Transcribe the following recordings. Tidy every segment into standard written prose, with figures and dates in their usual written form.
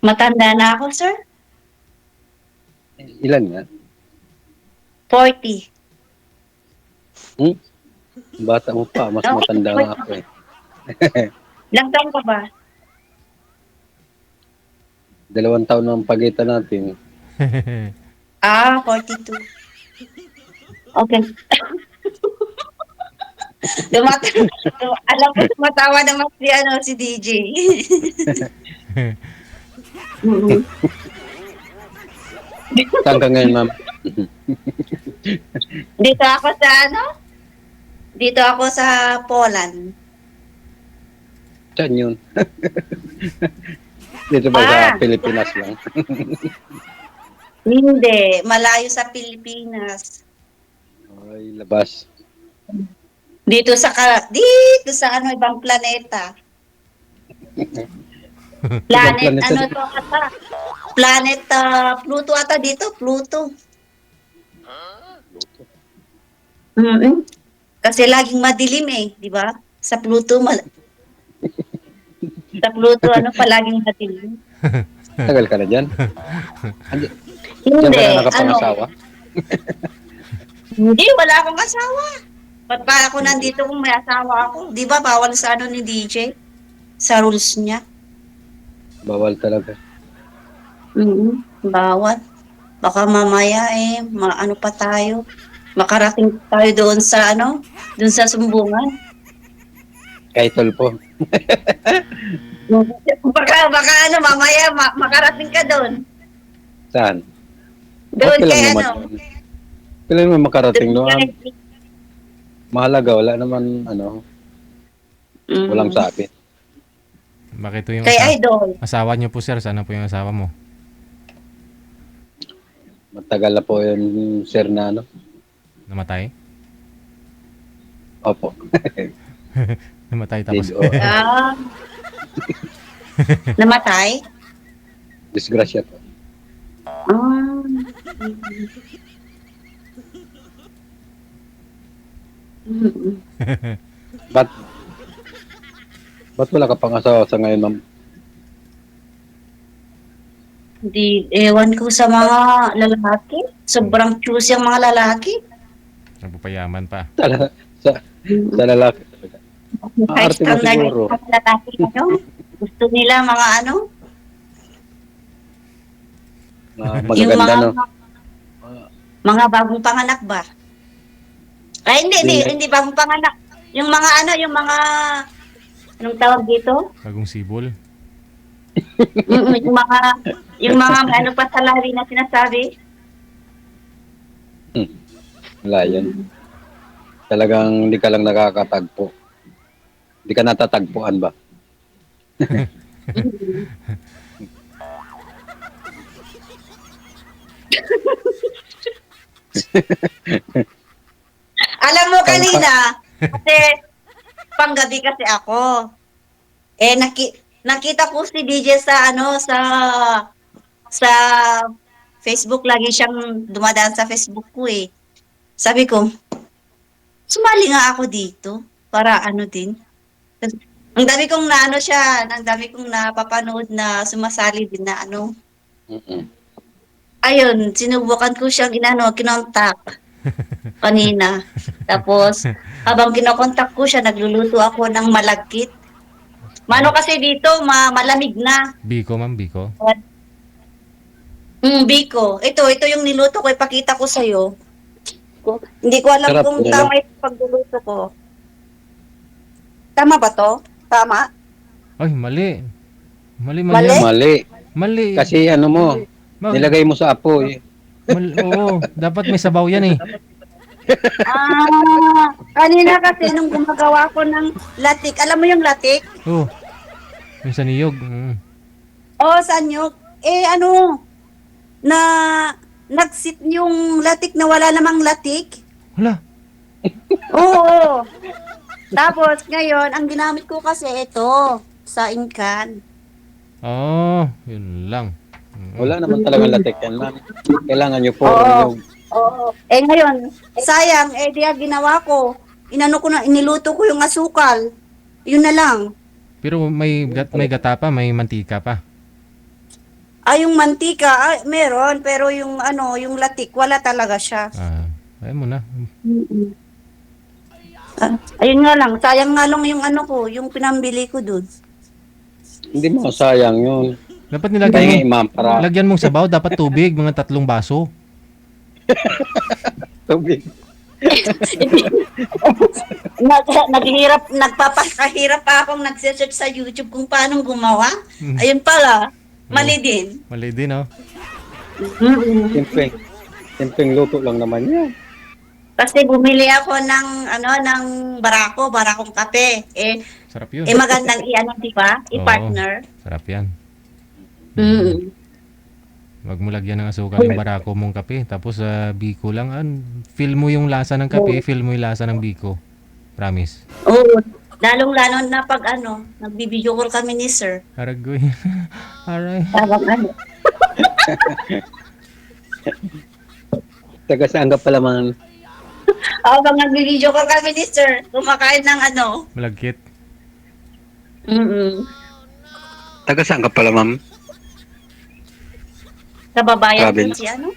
Matanda na ako, sir. Ilan nga? 40. Hmm? Bata mo pa, mas matanda nga ako eh. Ilang taon ka ba? 2 taon ang pagitan natin. 42. Okay. Alam ko tumatawa naman si DJ. Mm. Saan ka ngayon, ma'am? Dito ako sa Dito ako sa Poland. Saan yun? Dito ba sa Pilipinas lang? Hindi, malayo sa Pilipinas. Ay, labas. Dito sa ibang planeta. Planet, planeta ano to ata? Planet Pluto ata dito, Pluto. Kasi laging madilim di ba? Sa Pluto, sa Pluto, palaging madilim. Tagal ka na dyan? Hindi, Diyan ka na nakapangasawa? Hindi, wala akong asawa. Ba't pa ako nandito kung may asawa ako? Di ba bawal sa ni DJ? Sa rules niya. Bawal talaga. Bawal. Baka mamaya pa tayo. Makarating tayo doon sa doon sa sumbungan. Kay Tolpo. Baka mamaya makarating ka doon. Saan? Doon Okay kay lang naman. Kailan mo makarating doon? Mahalaga, wala naman walang sabi. Bakit ito yung kay Idol. asawa niyo po, sir? Sana po yung asawa mo? Matagal na po yun, sir, na Namatay? Opo. Namatay tapos. Namatay? Disgrasya po. Ba't wala ka pang asawa sa ngayon, ma'am? Di, ewan ko sa mga lalaki. Sobrang choosy ang mga lalaki. Nagpapayaman pa. Sa lalaki talaga. Maarte mo siguro. Lalaki, gusto nila mga Magaganda, mga bagong panganak ba? Ay, hindi bagong panganak. Yung mga anong tawag dito? Bagong sibol. yung mga pa sa lari na sinasabi. Wala yan. Talagang hindi ka lang nakakatagpo. Hindi ka natatagpuan ba? Alam mo kanina, kasi panggabi kasi ako. Nakita ko si DJ sa sa Facebook, lagi siyang dumadaan sa Facebook ko Sabi ko, sumali nga ako dito para din. Ang dami kong ang dami kong napapanood na sumasali din na Ayun, sinubukan ko siyang kinontak kanina. Tapos, habang kinokontak ko siya, nagluluto ako ng malagkit. Mano kasi dito, malamig na. Biko, ma'am, Biko. Biko. Ito yung niluto ko, ipakita ko sa'yo. Hindi ko alam kung tama yung pagluluto ko. Tama ba to? Tama? Ay, mali. Mali. Kasi nilagay mo sa apo Oo, dapat may sabaw yan Kanina kasi nung gumagawa ko ng latik, alam mo yung latik? Oo. Yung sa niyog. Sa niyog. Nagsit yung latik na wala namang latik. Wala. Oo. Tapos ngayon, ang ginamit ko kasi ito, sa inkan. Yun lang. Wala naman talaga latik yan, ma'am. Kailangan nyo po yung... Ngayon, sayang, ginawa ko. Iniluto ko yung asukal. Yun na lang. Pero may gata pa, may mantika pa. Yung mantika, meron, pero yung ano, yung latik, wala talaga siya. Ayun mo na. Mm-mm. Ayun nga lang, sayang nga lang yung ano ko, yung pinambili ko dun. Hindi mo sayang yun. Dapat nilagyan mo, Pahingi, ma'am, para lagyan mong sabaw, dapat tubig, mga 3 baso. tubig. Nagpapakahirap pa akong nagsesearch sa YouTube kung paano gumawa. Mm. Ayun pala, mali Oo. din. Mali din, oh. Mm-mm. Simpleng luto lang naman yan. Kasi bumili ako ng ano ng barakong kape. Sarap yun. Magandang i-ano, 'di ba? Oo. I-partner. Sarap yan. Mm. Wag mo lagyan ng asukal yung barako mong kape. Tapos biko lang. Feel mo yung lasa ng kape, feel mo yung lasa ng biko. Promise. Oo. Lalong-lalo na pag ano, nagbibideo call kami ni Sir. Aragoy. Aray. Tawag ano. Taga saan ka pala, man? Habang nagbibideo call kami ni Sir, kumakain ng ano. Malagkit. Mm. Taga saan ka pala, ma'am? Kababayan ko Province. si ano?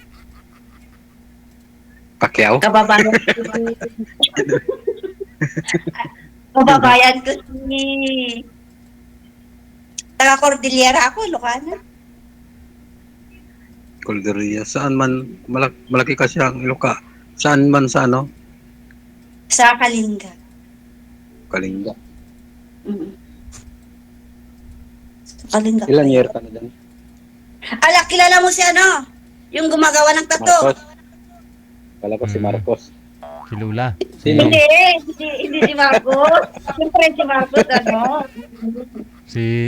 Pacquiao? Kababayan ko si... Kababayan ko si... Taga Cordillera ako, Ilocana. Calderia. Saan man, malaki kasi ang Iloca. Saan man sa ano? Sa Kalinga. Kalinga. Mm. Sa Kalinga. Ilan year ka na dyan? Ala, kilala mo si ano? Yung gumagawa ng tattoo. Marcos. Kala ko si Mm. Marcos. Si Lula. Sino? Hindi si Marcos. Siyempre si Marcos, ano?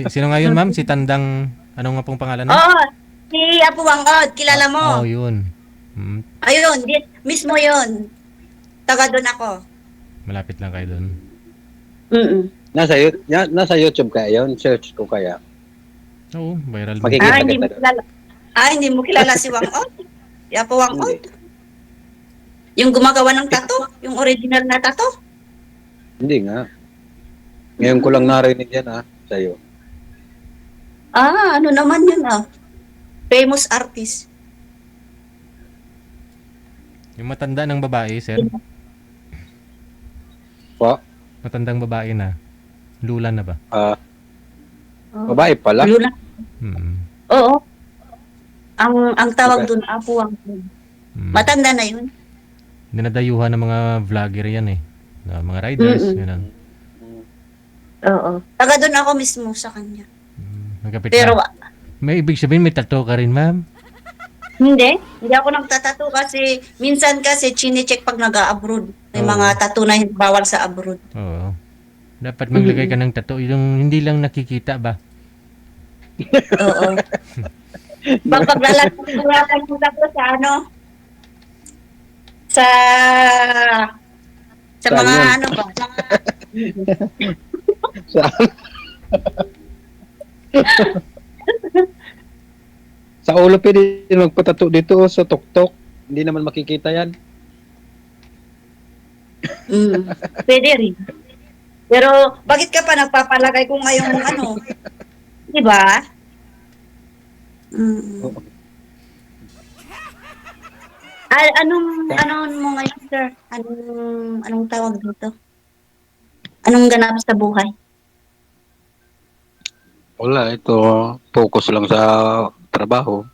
Sino nga yun, ma'am? Si Tandang, ano nga pong pangalan na? Oo, si Apo Wangod, kilala mo. Oh, yun. Ayun, mismo yun. Taga doon ako. Malapit lang kayo doon. Mm. Nasa YouTube kaya yun? Search ko kaya. Oo, viral din. Makikita Hindi mo kita. kilala. Hindi mo kilala si Wangod? Si Apo Wangod? Hindi. Yung gumagawa ng tattoo? Yung original na tattoo? Hindi nga. Ngayon ko lang narinig yan sa'yo. Ano naman yun Famous artist. Yung matanda ng babae, sir. Pa? Matandang babae na. Lula na ba? Babae pala? Luna. Oo. Ang tawag Okay. doon, Apo Wangod. Matanda na yun. Dinadayuhan ng mga vlogger yan eh. Na mga riders, Mm-mm. yun ang. Oo. Taga doon ako mismo sa kanya. Nagkapit Pero na. May ibig sabihin, may tattoo ka rin, ma'am? hindi ako nagtatattoo kasi minsan kasi chine-check pag nag-a-abroad. May Oo. mga tattoo na bawal sa abroad. Oo. Dapat maglagay ka ng tattoo. Yung hindi lang nakikita ba? Oo. Paglalagay ko yung tattoo sa ano? Sa Saan mga yun? ano ba? Saan? Sa ulo pwede magpatato dito sa tuktok. Hindi naman makikita yan. Pwede rin. Pero bakit ka pa nagpapalagay kung ngayong ano? Di ba? Anong mo ngayon, sir? Anong tawag dito? Anong ganap sa buhay? Wala, ito. Focus lang sa trabaho.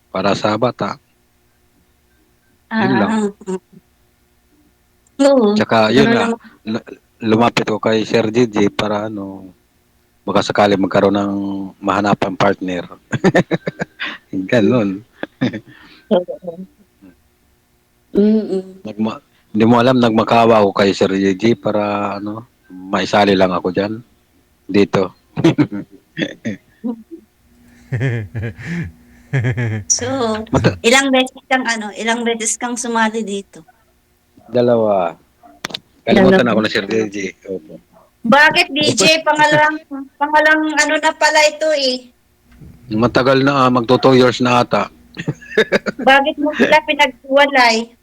Para sa bata. Yun lang. Oo. Tsaka yun Ganun nga. lang. Lumapit ko kay Sir Gigi para baka sakali magkaroon ng mahanapang partner. Ganun. Hindi mo alam, nagmakawa ako kay Sir Gigi para maisali lang ako dyan. Dito. So, ilang beses kang sumali dito? Dalawa. Kalimutan ako na Sir Gigi. Opo. Bakit DJ? Pangalang ano na pala ito eh. Matagal na, magto 2 years na ata. Bakit mo sila pinaghiwalay?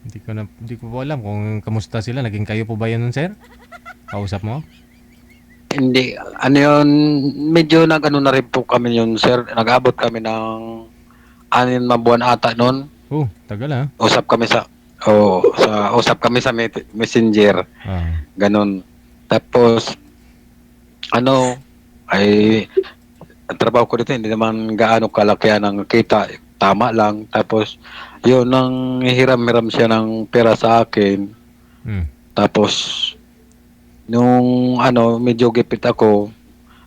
Hindi ko po alam kung kamusta sila. Naging kayo po ba yun, sir? Kausap mo? Hindi, ano yun, medyo nag-ano na rin po kami yun, sir. Nag-abot kami ng 6 na buwan ata noon. Oh, tagal ah. Usap kami sa messenger, Ah. ganun. Tapos, ano, ay, ang trabaho ko dito, hindi naman gaano kalakihan ang kita, tama lang. Tapos, yun, nang hiram-hiram siya ng pera sa akin. Hmm. Tapos, nung medyo gipit ako,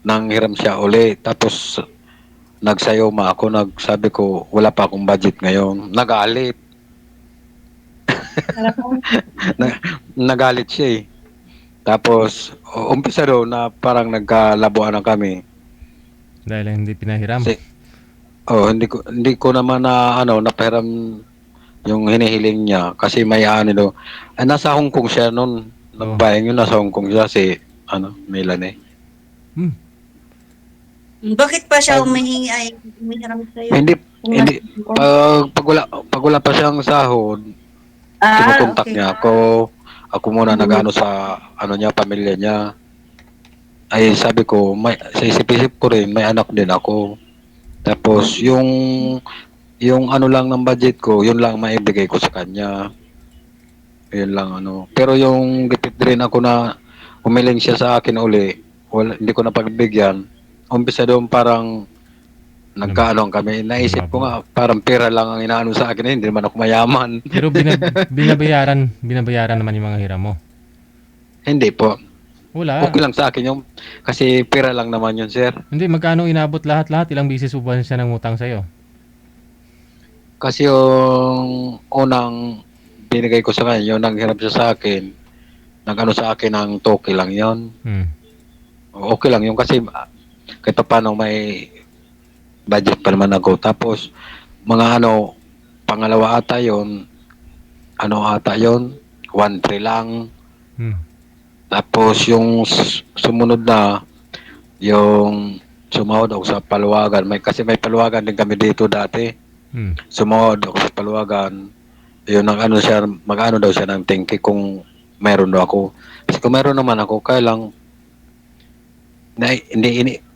nang hiram siya uli. Tapos, nagsayoma ako, nagsabi ko, wala pa akong budget ngayon. Nagalit. Na, nagalit siya eh. Tapos, umpisa daw na parang nagkalabuan na kami. Dahil hindi pinahiram. Kasi, hindi ko naman napahiram yung hinihiling niya kasi may daw. Nasa Hong Kong siya noon. Oh. Nagbayang yun, nasa Hong Kong siya si Melanie. Hmm. Bakit pa siya Pag- umihiram sa'yo? Hindi Kung hindi pag wala pa siyang sahod, kinukontak okay. niya ako. Ako muna nag-ano sa niya, pamilya niya. Ay sabi ko, sa isip-isip ko rin, may anak din ako. Tapos yung lang ng budget ko, yun lang maibigay ko sa kanya. Yun lang Pero yung gipit rin ako na umiling siya sa akin uli, hindi ko na pagbigyan. Umpisa doon parang nagkaano kami. Naisip ko nga, parang pera lang ang inaano sa akin. Hindi naman ako mayaman. Pero binabayaran naman yung mga hiram mo. Hindi po. Wala. Okay lang sa akin yung, kasi pera lang naman yun, sir. Hindi, magkano inabot lahat-lahat? Ilang bisis uban siya ng utang sa'yo? Kasi yung unang binigay ko sa kanya, yung nanghirap siya sa akin, nag-ano sa akin ng toke lang yon. Hmm. Okay lang yun kasi kahit pa paano may budget pa naman ako. Tapos, mga pangalawa ata yon, ata yon, 1-3 lang. Hmm. Tapos, yung sumunod na, yung sumahod ako sa Paluwagan. Kasi may Paluwagan din kami dito dati. Hmm. Sumahod ako sa Paluwagan. Yun, mag-ano daw siya ng tingki kung meron daw ako. Kasi kung meron naman ako, kaya lang,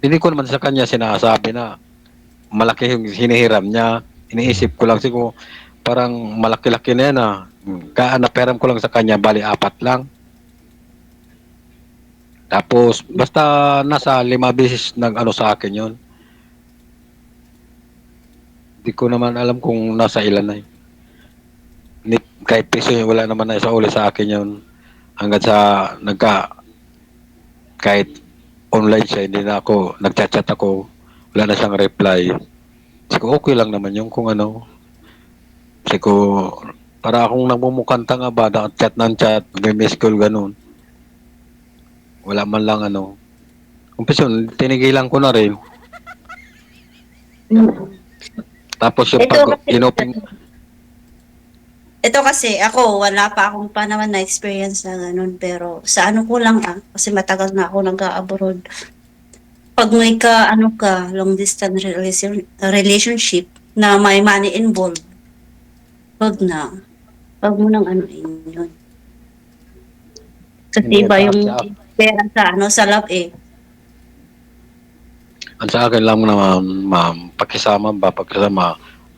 hindi ko naman sa kanya sinasabi na malaki yung hinihiram niya. Iniisip ko lang siguro parang malaki-laki na yan Kaya naperam ko lang sa kanya, bali 4 lang. Tapos basta nasa 5 beses nag-ano sa akin yon. Hindi ko naman alam kung nasa ilan na yun. Kahit piso yun, wala naman na isa uli sa akin yun. Hanggang sa kahit online siya, hindi na ako, nagchat-chat ako, wala na siyang reply. Kasi okay lang naman yung kung Kasi para akong nagmumukhang tanga ba, chat ng chat, may miss call, ganun. Wala man lang Umpisa yun, tinigilan ko na rin. Tapos yung Ito kasi, ako, wala pa akong pa naman na experience na ganun, pero sa ko lang kasi matagal na ako nag-abroad. Pag may long distance relationship na may money involved, wag mo nang yun. Kasi Hindi, iba yung sa- pera sa love Ang sa akin lang naman, ma'am, pakisama.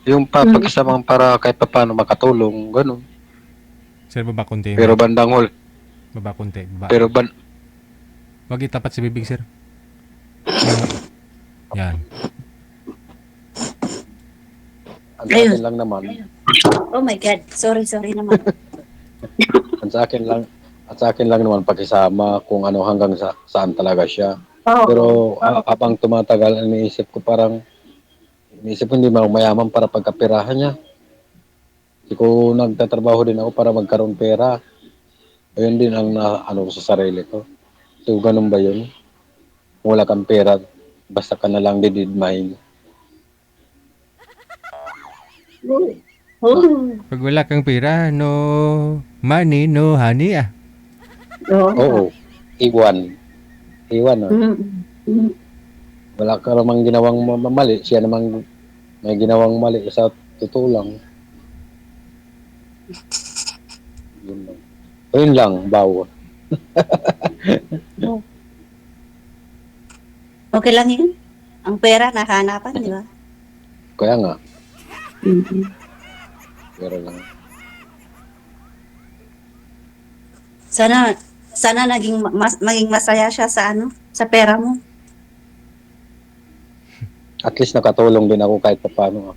Yung pakisama para kahit pa paano makatulong, ganun. Sir, baba konti. Pero bandang hol, Baba konti. Baba. pero Wag itapat si bibig, sir. Yan. ang sa akin lang naman, Oh my God. Sorry naman. ang sa akin lang naman pakisama kung hanggang saan talaga siya. Oo. Pero habang tumatagal, iniisip ko hindi man ako mayaman para pagkapirahan niya. Hindi ko nagtatrabaho din ako para magkaroon pera. Ayun din ang ko sa sarili ko. So, ganun ba yun? Kung wala kang pera, basta ka na lang dididmahin. Pag wala kang pera, no money, no honey Oo. Iwan. Wala ka namang ginawang mali. Siya namang may ginawang mali sa totoo lang. Yun lang. Bawo. Okay lang yun. Ang pera, nakahanapan, di ba? Kaya nga, Mhm. pero lang. Sana maging masaya siya sa sa pera mo. At least nakatulong din ako kahit pa paano.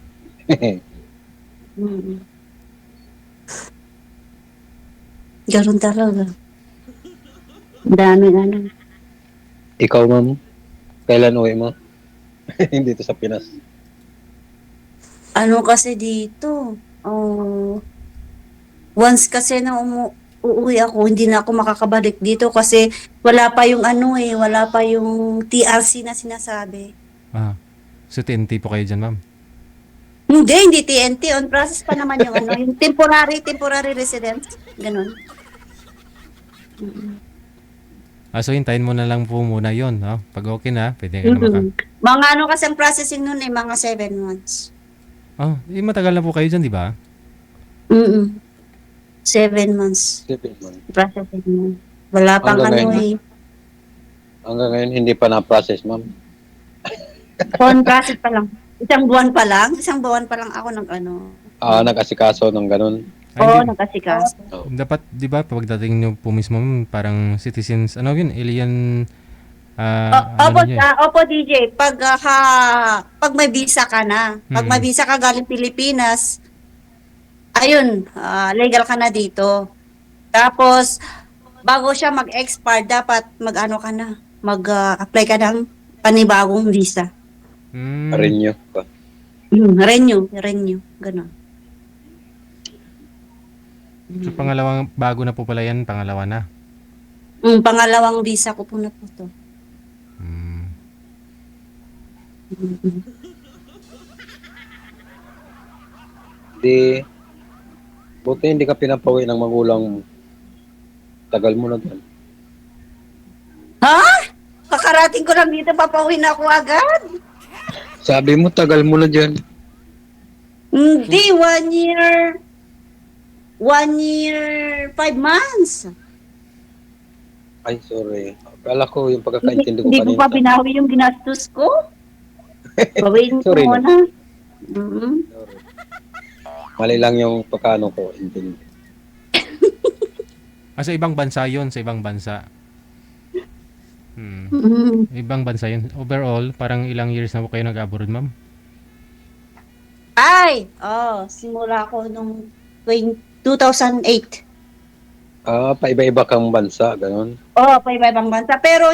Mhm. Ganun talaga. Ang daming Ikaw, ma'am, kailan uwi mo? Dito sa Pinas. Ano kasi dito, once kasi na uuwi ako, hindi na ako makakabalik dito kasi wala pa yung wala pa yung TRC na sinasabi. Ah, so TNT po kayo dyan, ma'am. Hindi TNT. On process pa naman yung yung temporary residence. Ganun. So hintayin mo na lang po muna yon, no? Pag okay na, pwede ka na Mga kasi ang processing nun mga 7 months. Matagal na po kayo dyan, di ba? 7 months Sipin mo. processing nun. Wala pang Hanggang ngayon? Hanggang ngayon, hindi pa na-process, ma'am. On process pa lang. Isang buwan pa lang ako ng Nag-asikaso ng ganun. Ay, nagkasikas. dapat, di ba, pagdating nyo po mismo, parang citizens, alien, Opo, nyo eh. opo DJ, pag may visa ka na, pag may visa ka galing Pilipinas, ayun, legal ka na dito. Tapos, bago siya mag-expire, dapat mag-apply ka ng panibagong visa. Renew pa. Renew, gano'n. So, pangalawang, bago na po pala yan, pangalawa na. Pangalawang visa ko po na po to. Buti hindi ka pinapawi ng magulang mo. Tagal mo na dyan. Ha? Kakarating ko lang dito, papauwi na ako agad. Sabi mo, tagal mo na dyan. Hindi, 1 year. 1 year, 5 months. Ay, sorry. Akala ko yung pagkakaintindi ko Hindi ko kanina. pa binawi yung ginastos ko. Bawiin ko Sorry na. muna. Mhm. Sorry. Mali lang yung pagkano ko. Intindi. Sa ibang bansa yon, sa ibang bansa. Mhm. Ibang bansa yun. Overall, parang ilang years na po kayo nag-abroad, ma'am? Simula ko nung 2008. Paiba-iba kang bansa, ganun. Pa iba-ibang bansa. Pero,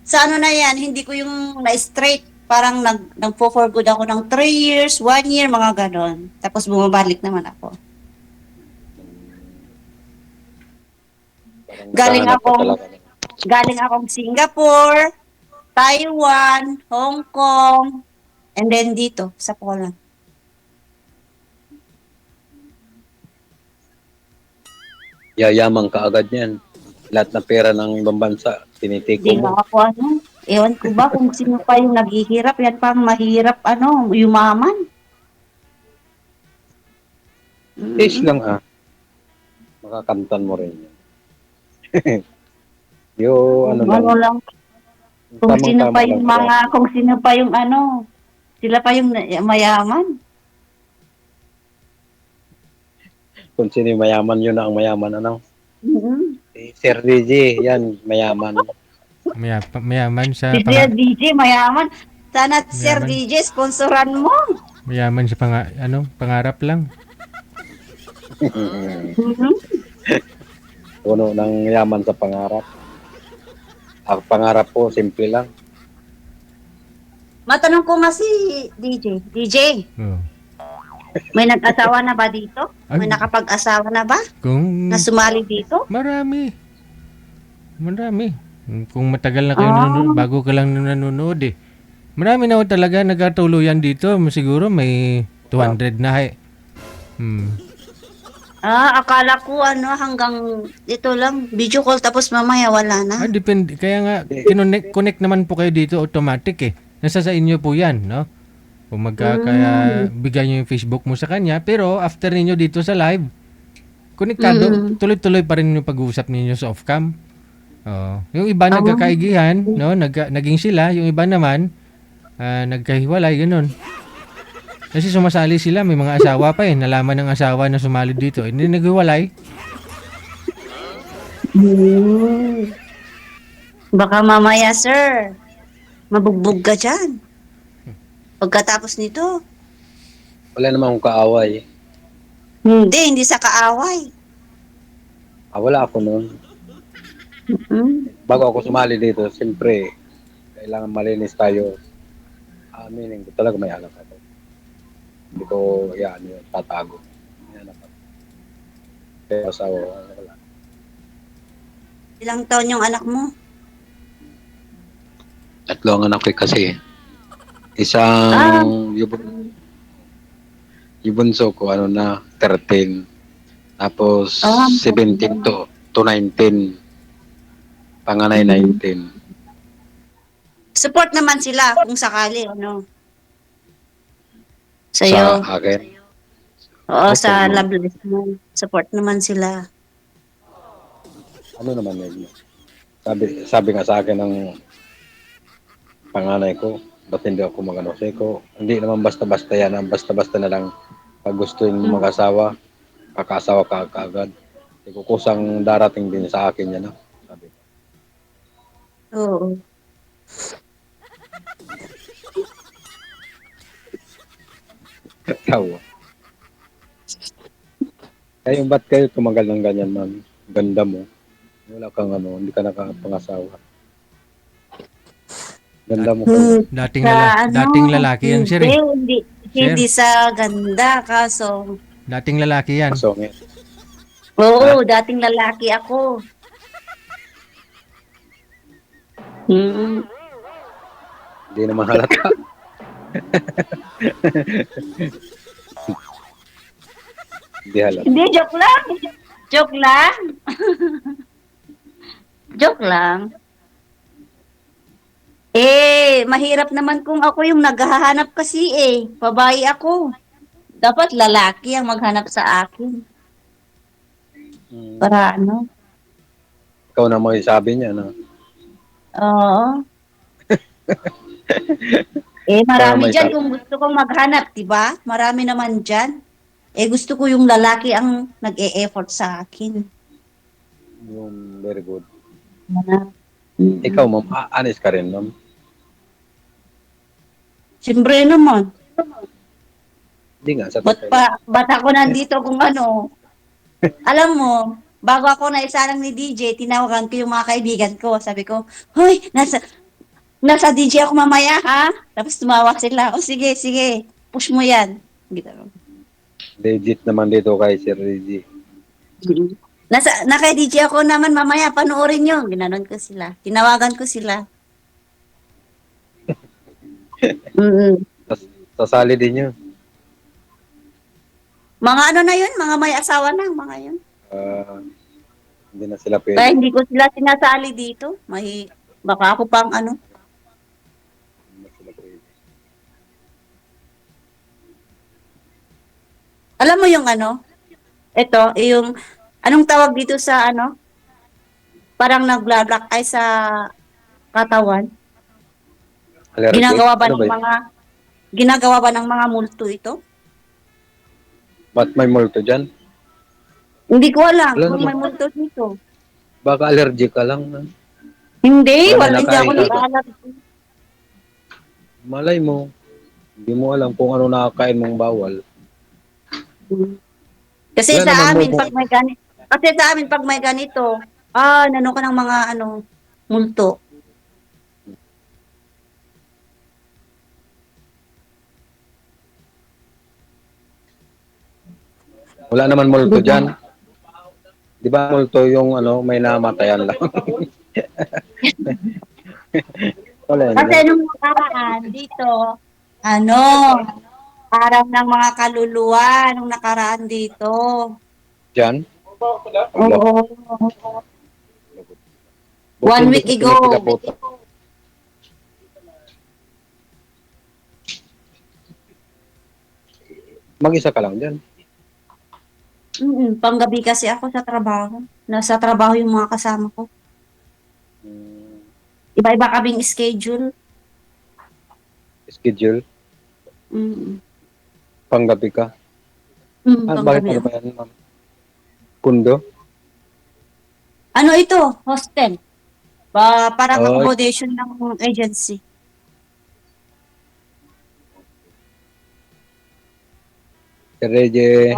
sa na yan, hindi ko yung na-straight. Parang nag-for good ako ng 3 years, 1 year, mga ganon. Tapos bumabalik naman ako. Parang Galing naghahanap ka akong- talaga. Galing akong Singapore, Taiwan, Hong Kong, and then dito, sa Poland. Yayaman ka agad yan. Lahat na pera ng ibang bansa, tinitiko Hindi mo. nga ako ewan ko ba kung sino pa yung naghihirap, yan pang mahirap, yumaman. Taste lang Makakantan mo rin yan. Lang, kung sino pa yung sila pa yung mayaman. Kung sino yung mayaman, yun na ang mayaman, Mhm. Si Sir DJ, yan, mayaman. Mayaman siya. Si Sir DJ, mayaman. Sana Sir Mayaman. DJ, sponsoran mo. Mayaman siya, pangarap lang. Mhm. Puno ng yaman sa pangarap. Ang pangarap ko, simple lang. Matanong ko nga si DJ. DJ, Oh. may nag-asawa na ba dito? May Ay. nakapag-asawa na ba? Kung Na sumali dito? marami. Kung matagal na kayo nanonood, bago ka lang nanonood eh. Marami na talaga nagkatuluyan dito. Siguro may 200 na eh. Akala ko hanggang ito lang, video call tapos mamaya wala na. Depende. Kaya nga, connect naman po kayo dito automatic eh. Nasa sa inyo po yan, no? Kung kaya bigay nyo yung Facebook mo sa kanya, pero after ninyo dito sa live, konektado, tuloy-tuloy pa rin yung pag-uusap ninyo sa off-cam. Oo. Yung iba Ah. nagkakaigihan, no? Naging sila, yung iba naman nagkahiwalay, ganun. Kasi sumasali sila, may mga asawa pa eh. Nalaman ng asawa na sumali dito. Hindi naghiwalay. Hmm. Baka mamaya, sir, mabugbog ka dyan. Pagkatapos nito. Wala namang akong kaaway. Hindi sa kaaway. Wala ako noon. Mm. Bago ako sumali dito, siyempre, kailangan malinis tayo. Aminin ko talaga may anak ako. Hindi ko, yan, yun, tatago. May anak ako. Kaya asawa, wala. Ilang taon yung anak mo? 3 ang anak ko kasi. Ah, Isang, yung bunso ko, 13. Tapos, ah, 17 to 19. Panganay mm. 19. Support naman sila kung sakali, ano, Sa sa'yo. akin. Oo, Opo, sa ma'am. love life mo. Support naman sila. Ano naman yun? Sabi nga sa akin ng panganay ko, ba't hindi ako magano sa ko? Hindi naman basta-basta yan. Ang basta-basta na lang pag gusto mo Mm. mag-asawa, kakasawa ka kaagad. Hindi ko kusang darating din sa akin yan. Sabi ko. Oo. Tawa. Kaya ba't kayo tumagal ng ganyan, ma'am? Ganda mo. Wala kang hindi ka nakapangasawa. Ganda mo kaya. Hmm. Sa ano, Dating lalaki yan, sir hindi, eh. hindi, Sir, hindi sa ganda, kaso, dating lalaki yan. Pasongit. Ha? oo, dating lalaki ako. Mm. Hindi naman halata. Hindi halata. Hindi, joke lang. Joke lang. Joke lang. Mahirap naman kung ako yung naghahanap kasi Babae ako. Dapat lalaki ang maghanap sa akin. Hmm. Para ano? Ikaw na sabi niya, no? Oo. Ikaw na Marami dyan sabi. kung gusto kong maghanap, di ba? Marami naman dyan. Gusto ko yung lalaki ang nag-e-effort sa akin. Yung very good. Hanap. Ikaw, ma'am, honest ka rin, ma'am. Siyempre naman. Hindi nga, sa totoo lang. Ba't ako nandito kung ano? Alam mo, bago ako naisalang ni DJ, tinawagan ko yung mga kaibigan ko. Sabi ko, hoy, nasa DJ ako mamaya, ha? Tapos tumawa sila. O sige, sige, push mo yan. Gitu. Legit naman dito kay Sir Reggie. Naka DJ ako naman mamaya, panoorin nyo. Ginanon ko sila. Tinawagan ko sila. Mm. Sasali din yun. Mga ano na yun, mga may asawa na, mga yun. Hindi na sila Kaya pwede. hindi ko sila sinasali dito. Baka ako pang ano. Hindi na sila pwede. Alam mo yung ano? Ito, yung, anong tawag dito sa ano? Parang nag-black eye sa katawan. Allergic? Ano ba yun? Ginagawa ba ng mga multo ito? Ba't may multo dyan? Hindi ko alam Wala kung naman. may multo dito. Baka allergic ka lang. Hindi, Wala hindi ako nakain ka ba? nag-aalam. Malay mo. Hindi mo alam kung ano nakakain mong bawal. Kasi Wala sa naman amin mo. pag may ganito, nano ka ng mga ano, multo. Wala naman multo dyan. Di ba multo yung may namatayan lang? Wala yan Kasi dyan. nung nakaraan dito, ano, parang ng mga kaluluwa nung nakaraan dito. Dyan? Oo. Buti 1 hindi week ka ago. pinipitaputa. Mag-isa ka lang dyan. Panggabi kasi ako sa trabaho. Nasa trabaho yung mga kasama ko. Iba-iba kaming schedule. Schedule, Mm. panggabi ka. Bakit Panggabi. ano ba yan, ma'am? Kundo? Ano ito? Hostel. Parang Oh, accommodation ng agency. Sir Reggie,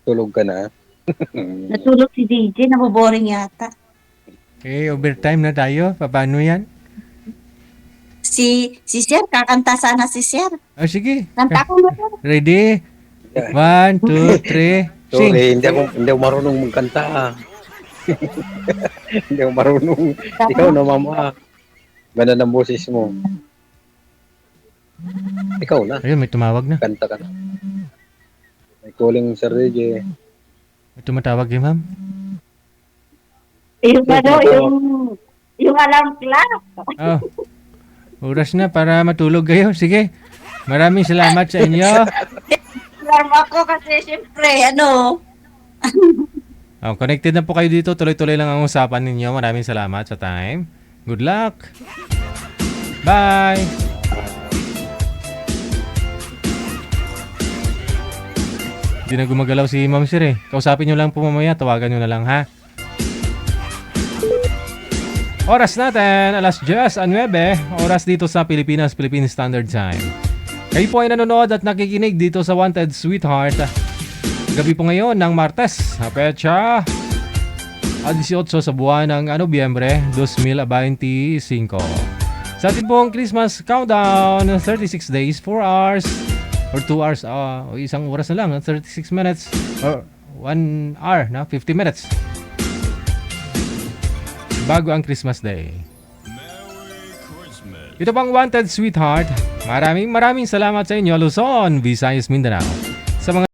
tulog ka na. Natulog si DJ, naboboring yata. Okay, overtime na tayo. Paano yan? Si Sir, kakanta sana si Sir. Oh, sige. Kanta ko na Sir. Ready? 1, 2, 3, sing. Sorry, hindi ako marunong magkanta. Hindi ako marunong. Ikaw na, mama. Ganda ng boses mo. Ikaw na. Ayun, may tumawag na. Kanta ka na. May calling Sir Reggie. May tumatawag eh, ma'am. Yung ano, yung alarm clock. Oh. Oras na para matulog kayo. Sige. Maraming salamat sa inyo. Alarm ako kasi syempre, ano. Oh, connected na po kayo dito. Tuloy-tuloy lang ang usapan ninyo. Maraming salamat sa time. Good luck. Bye. Hindi na gumagalaw si Ma'am Sir eh. Kausapin nyo lang po mamaya. Tawagan nyo na lang ha. Oras natin, alas 10:09. Oras dito sa Pilipinas, Philippine Standard Time. Kayo po ay nanonood at nakikinig dito sa Wanted Sweetheart. Gabi po ngayon ng Martes, petsa 18 sa buwan ng Nobyembre 2025. Sa ating pong Christmas countdown, 36 days, 4 hours, or 2 hours, o isang oras na lang, 36 minutes, or 1 hour, 50 minutes. Bago ang Christmas Day. Ito pang Wanted Sweetheart. Maraming salamat sa inyo, Luzon, Visayas, Mindanao.